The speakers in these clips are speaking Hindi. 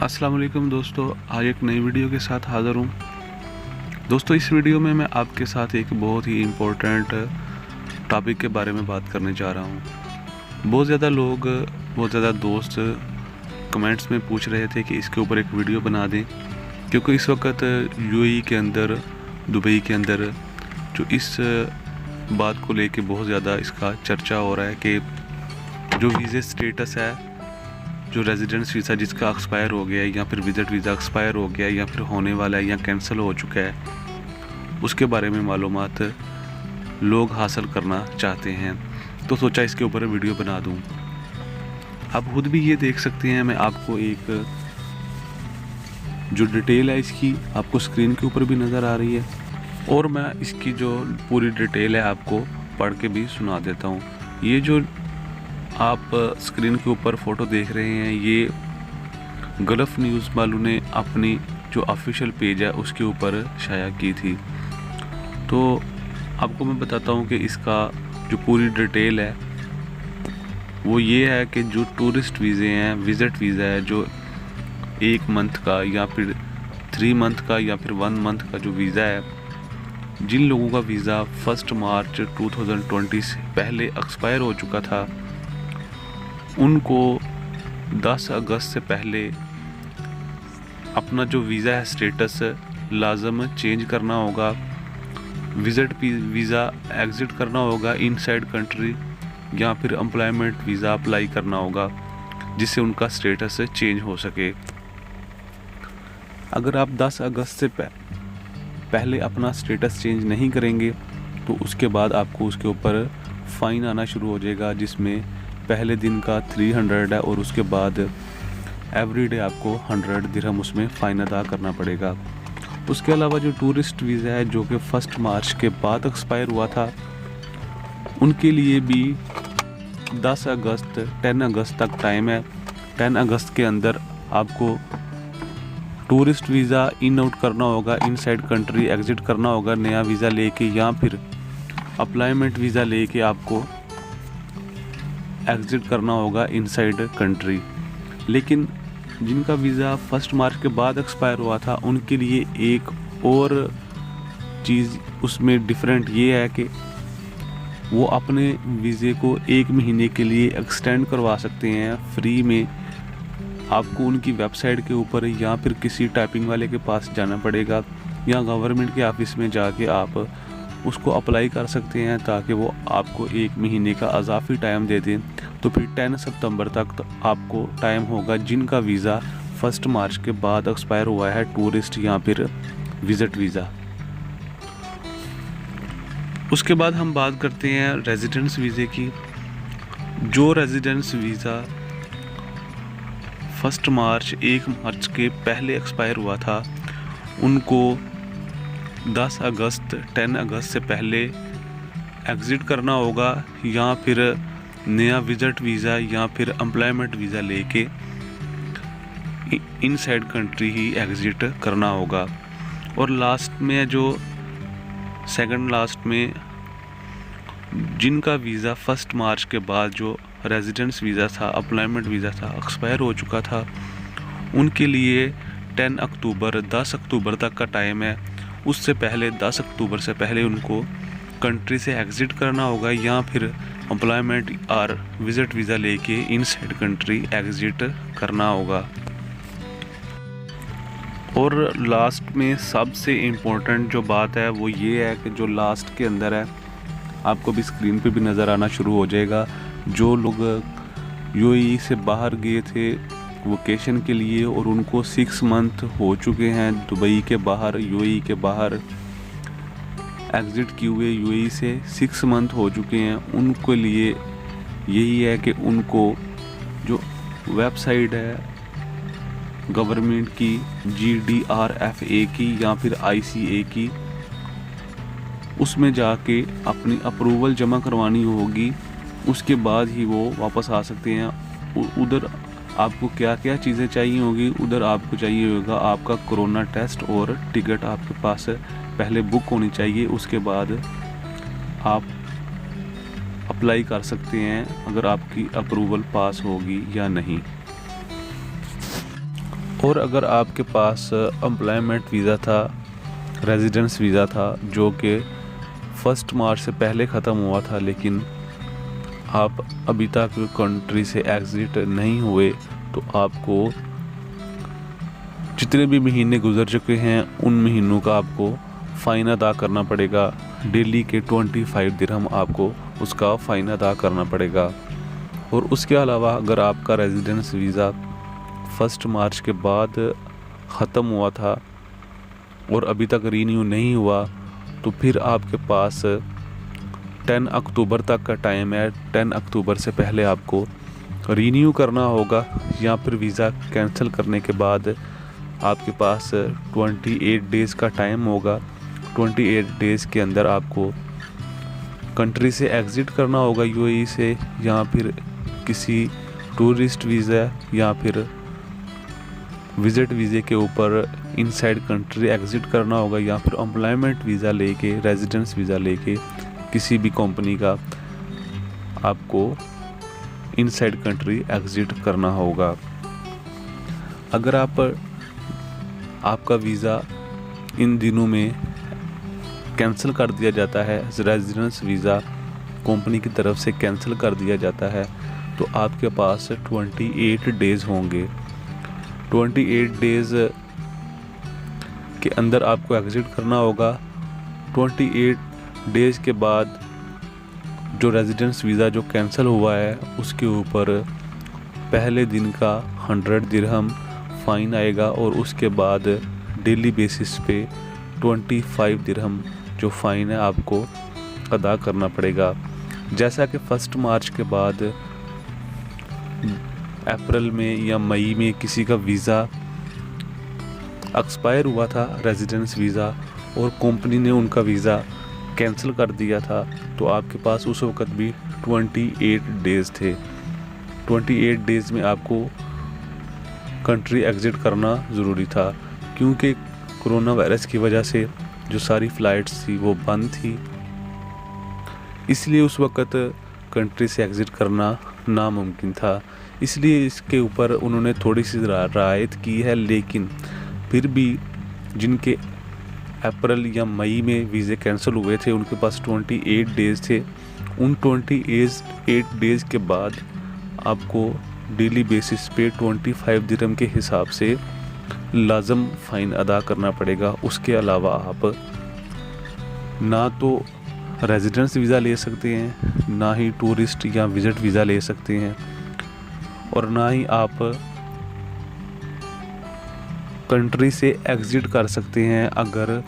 अस्सलाम वालेकुम दोस्तों, आज एक नई वीडियो के साथ हाज़िर हूँ। दोस्तों, इस वीडियो में मैं आपके साथ एक बहुत ही इम्पोर्टेंट टॉपिक के बारे में बात करने जा रहा हूँ। बहुत ज़्यादा दोस्त कमेंट्स में पूछ रहे थे कि इसके ऊपर एक वीडियो बना दें, क्योंकि इस वक्त यूएई के अंदर, दुबई के अंदर जो इस बात को लेके बहुत ज़्यादा इसका चर्चा हो रहा है कि जो वीज़े स्टेटस है, जो रेजिडेंस वीज़ा जिसका एक्सपायर हो गया है या फिर विज़िट वीज़ा एक्सपायर हो गया है या फिर होने वाला है या कैंसिल हो चुका है, उसके बारे में मालूमात लोग हासिल करना चाहते हैं। तो सोचा इसके ऊपर वीडियो बना दूं। आप खुद भी ये देख सकते हैं, मैं आपको एक जो डिटेल है इसकी आपको स्क्रीन के ऊपर भी नज़र आ रही है, और मैं इसकी जो पूरी डिटेल है आपको पढ़ के भी सुना देता हूँ। ये जो आप स्क्रीन के ऊपर फ़ोटो देख रहे हैं, ये गल्फ़ न्यूज़ वालों ने अपनी जो ऑफिशियल पेज है उसके ऊपर शाया की थी। तो आपको मैं बताता हूँ कि इसका जो पूरी डिटेल है वो ये है कि जो टूरिस्ट वीज़े हैं, विज़िट वीज़ा है, जो 1 मंथ का या फिर 3 मंथ का या फिर 1 मंथ का जो वीज़ा है, जिन लोगों का वीज़ा 1 मार्च 2020 से पहले एक्सपायर हो चुका था, उनको 10 अगस्त से पहले अपना जो वीज़ा है स्टेटस लाजम चेंज करना होगा। विज़िट वीज़ा एग्ज़िट करना होगा इनसाइड कंट्री, या फिर एम्प्लॉयमेंट वीज़ा अप्लाई करना होगा जिससे उनका स्टेटस चेंज हो सके। अगर आप 10 अगस्त से पहले अपना स्टेटस चेंज नहीं करेंगे तो उसके बाद आपको उसके ऊपर फ़ाइन आना शुरू हो जाएगा, जिसमें पहले दिन का 300 है और उसके बाद एवरीडे आपको 100 दिरहम उसमें फ़ाइन अदा करना पड़ेगा। उसके अलावा जो टूरिस्ट वीज़ा है जो कि 1 मार्च के बाद एक्सपायर हुआ था, उनके लिए भी 10 अगस्त तक टाइम है। 10 अगस्त के अंदर आपको टूरिस्ट वीज़ा इन आउट करना होगा, इनसाइड कंट्री एग्ज़िट करना होगा नया वीज़ा लेके, या फिर अप्लाइमेंट वीज़ा लेके आपको एग्ज़िट करना होगा इनसाइड कंट्री। लेकिन जिनका वीज़ा 1 मार्च के बाद एक्सपायर हुआ था, उनके लिए एक और चीज़ उसमें डिफरेंट ये है कि वो अपने वीज़े को 1 महीने के लिए एक्सटेंड करवा सकते हैं फ्री में। आपको उनकी वेबसाइट के ऊपर या फिर किसी टाइपिंग वाले के पास जाना पड़ेगा, या गवर्नमेंट के ऑफिस में जाके आप उसको अप्लाई कर सकते हैं, ताकि वो आपको 1 महीने का अजाफी टाइम दे दें। तो फिर 10 सितंबर तक तो आपको टाइम होगा जिनका वीज़ा 1 मार्च के बाद एक्सपायर हुआ है, टूरिस्ट या फिर विज़िट वीज़ा। उसके बाद हम बात करते हैं रेजिडेंस वीज़े की। जो रेजिडेंस वीज़ा 1 मार्च 1 मार्च के पहले एक्सपायर हुआ था, उनको 10 अगस्त से पहले एग्ज़िट करना होगा, या फिर नया विज़िट वीज़ा या फिर एम्प्लॉयमेंट वीज़ा लेके इनसाइड कंट्री ही एग्ज़िट करना होगा। और लास्ट में जो सेकंड लास्ट में जिनका वीज़ा 1 मार्च के बाद जो रेजिडेंस वीज़ा था, एम्प्लॉयमेंट वीज़ा था, एक्सपायर हो चुका था, उनके लिए 10 अक्टूबर तक का टाइम है। उससे पहले 10 अक्टूबर से पहले उनको कंट्री से एग्ज़िट करना होगा, या फिर एम्प्लॉयमेंट और विज़िट वीज़ा लेके इनसाइड कंट्री एग्ज़िट करना होगा। और लास्ट में सबसे इम्पोर्टेंट जो बात है वो ये है कि जो लास्ट के अंदर है, आपको भी स्क्रीन पे भी नज़र आना शुरू हो जाएगा, जो लोग यूएई से बाहर गए थे वोकेशन के लिए और उनको 6 मंथ हो चुके हैं दुबई के बाहर, यूएई के बाहर एग्ज़िट किए हुए, यूएई से 6 मंथ हो चुके हैं, उनके लिए यही है कि उनको जो वेबसाइट है गवर्नमेंट की, GDRFA की या फिर ICA की, उसमें जाके अपनी अप्रूवल जमा करवानी होगी। उसके बाद ही वो वापस आ सकते हैं। उधर आपको क्या क्या चीज़ें चाहिए होगी, उधर आपको चाहिए होगा आपका कोरोना टेस्ट और टिकट आपके पास पहले बुक होनी चाहिए। उसके बाद आप अप्लाई कर सकते हैं अगर आपकी अप्रूवल पास होगी या नहीं। और अगर आपके पास एम्प्लॉयमेंट वीज़ा था, रेजिडेंस वीज़ा था, जो कि 1 मार्च से पहले ख़त्म हुआ था, लेकिन आप अभी तक कंट्री से एग्ज़िट नहीं हुए, तो आपको जितने भी महीने गुजर चुके हैं उन महीनों का आपको फ़ाइन अदा करना पड़ेगा। डेली के 25 दिरहम आपको उसका फ़ाइन अदा करना पड़ेगा। और उसके अलावा अगर आपका रेजिडेंस वीज़ा 1 मार्च के बाद ख़त्म हुआ था और अभी तक रीन्यू नहीं हुआ, तो फिर आपके पास 10 अक्टूबर तक का टाइम है। 10 अक्टूबर से पहले आपको रीन्यू करना होगा, या फिर वीज़ा कैंसिल करने के बाद आपके पास 28 डेज़ का टाइम होगा। 28 डेज़ के अंदर आपको कंट्री से एग्ज़िट करना होगा यूएई से, या फिर किसी टूरिस्ट वीज़ा या फिर विज़िट वीज़े के ऊपर इनसाइड कंट्री एग्ज़िट करना होगा, या फिर एम्प्लॉयमेंट वीज़ा लेके, रेजिडेंस वीज़ा लेके किसी भी कंपनी का आपको इनसाइड कंट्री एग्ज़िट करना होगा। अगर आपका वीज़ा इन दिनों में कैंसिल कर दिया जाता है, रेजिडेंस वीज़ा कंपनी की तरफ से कैंसिल कर दिया जाता है, तो आपके पास 28 डेज़ होंगे। 28 डेज़ के अंदर आपको एग्ज़िट करना होगा। 28 डेज़ के बाद जो रेजिडेंस वीज़ा जो कैंसिल हुआ है उसके ऊपर पहले दिन का 100 दिरहम फ़ाइन आएगा, और उसके बाद डेली बेसिस पे 25 दिरहम जो फ़ाइन है आपको अदा करना पड़ेगा। जैसा कि 1 मार्च के बाद अप्रैल में या मई में किसी का वीज़ा एक्सपायर हुआ था, रेजिडेंस वीज़ा, और कंपनी ने उनका वीज़ा कैंसिल कर दिया था, तो आपके पास उस वक़्त भी 28 डेज़ थे। 28 डेज़ में आपको कंट्री एग्ज़िट करना ज़रूरी था, क्योंकि कोरोना वायरस की वजह से जो सारी फ़्लाइट्स थी वो बंद थी, इसलिए उस वक़्त कंट्री से एग्ज़िट करना नामुमकिन था। इसलिए इसके ऊपर उन्होंने थोड़ी सी रियायत की है, लेकिन फिर भी जिनके अप्रैल या मई में वीज़े कैंसिल हुए थे उनके पास 28 डेज़ थे। उन 28 डेज़ के बाद आपको डेली बेसिस पे 25 दिरहम के हिसाब से लाजम फ़ाइन अदा करना पड़ेगा। उसके अलावा आप ना तो रेजिडेंस वीज़ा ले सकते हैं, ना ही टूरिस्ट या विज़िट वीज़ा ले सकते हैं, और ना ही आप कंट्री से एग्ज़िट कर सकते हैं अगर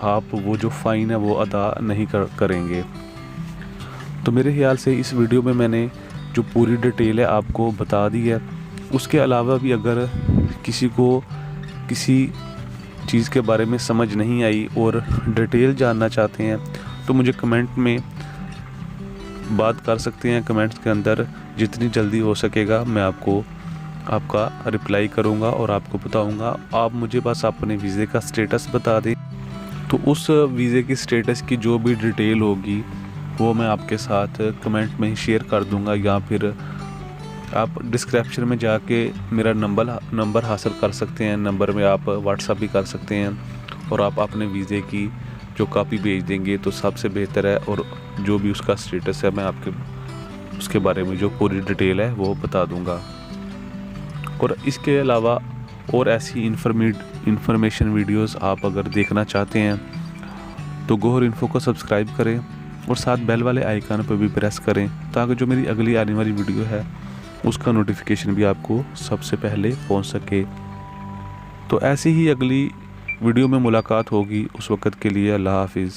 आप वो जो फ़ाइन है वो अदा नहीं करेंगे। तो मेरे ख्याल से इस वीडियो में मैंने जो पूरी डिटेल है आपको बता दी है। उसके अलावा भी अगर किसी को किसी चीज़ के बारे में समझ नहीं आई और डिटेल जानना चाहते हैं, तो मुझे कमेंट में बात कर सकते हैं। कमेंट्स के अंदर जितनी जल्दी हो सकेगा मैं आपका रिप्लाई करूंगा और आपको बताऊंगा। आप मुझे बस अपने वीज़े का स्टेटस बता दें, तो उस वीज़े की स्टेटस की जो भी डिटेल होगी वो मैं आपके साथ कमेंट में ही शेयर कर दूंगा, या फिर आप डिस्क्रिप्शन में जाके मेरा नंबर हासिल कर सकते हैं। नंबर में आप व्हाट्सएप भी कर सकते हैं, और आप अपने वीज़े की जो कॉपी भेज देंगे तो सबसे बेहतर है, और जो भी उसका स्टेटस है मैं आपके उसके बारे में जो पूरी डिटेल है वो बता दूंगा। और इसके अलावा और ऐसी इन्फॉर्मेशन वीडियोस आप अगर देखना चाहते हैं तो गोहर इन्फो को सब्सक्राइब करें और साथ बेल वाले आइकन पर भी प्रेस करें, ताकि जो मेरी अगली आने वाली वीडियो है उसका नोटिफिकेशन भी आपको सबसे पहले पहुंच सके। तो ऐसी ही अगली वीडियो में मुलाकात होगी। उस वक़्त के लिए अल्लाह हाफिज़।